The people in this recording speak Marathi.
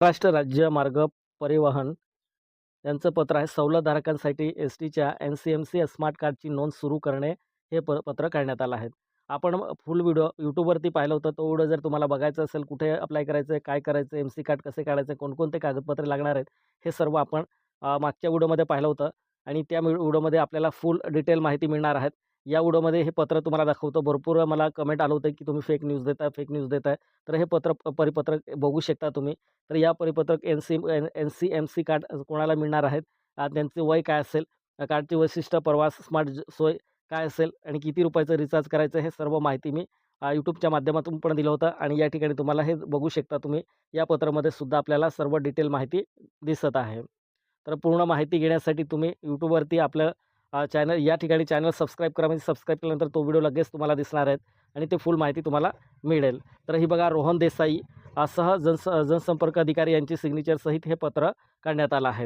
महाराष्ट्र राज्य मार्ग परिवहन यांचं पत्र आहे. सवलतधारकांसाठी एस-टीच्या एन-सी-एम-सी स्मार्ट कार्डची नोंद सुरू करणे, हे पत्र काढण्यात आलं आहे. आपण फुल व्हिडिओ YouTubeवरती पाहिलं होतं. तो व्हिडिओ जर तुम्हाला बघायचा असेल, कुठे अप्लाय करायचं आहे, काय करायचं आहे, एम-सी कार्ड कसे काढायचे, कोणकोणते कागदपत्रे लागणार आहेत, हे सर्व आपण मागच्या व्हिडिओमध्ये पाहिलं होतं आणि त्या व्हिडिओमध्ये आपल्याला फुल डिटेल माहिती मिळणार आहे. या व्हिडिओमध्ये हे पत्र तुम्हाला दाखवतो. भरपूर मला कमेंट आलं होतं, की तुम्ही फेक न्यूज देताय, फेक न्यूज देताय. तर हे परिपत्रक बघू शकता तुम्ही. तर या परिपत्रक एन-सी-एम-सी कार्ड कोणाला मिळणार आहेत, त्यांचे वय काय असेल, कार्डची वैशिष्ट्य, प्रवास, स्मार्ट सोय काय असेल आणि किती रुपयाचं रिचार्ज करायचं, हे सर्व माहिती मी YouTubeच्या माध्यमातून पण दिलं होतं आणि या ठिकाणी तुम्हाला हे बघू शकता तुम्ही. या पत्रामध्ये सुद्धा आपल्याला सर्व डिटेल माहिती दिसत आहे. तर पूर्ण माहिती घेण्यासाठी तुम्ही YouTubeवरती आपलं चॅनल या ठिकाणी चॅनल सबस्क्राईब करा. म्हणजे सबस्क्राईब केल्यानंतर तो व्हिडिओ लगेच तुम्हाला दिसणार आहेत आणि ते फुल माहिती तुम्हाला मिळेल. तर ही बघा, रोहन देसाई सह जनसंपर्क अधिकारी यांची सिग्नेचर सहित हे पत्र काढण्यात आलं आहे.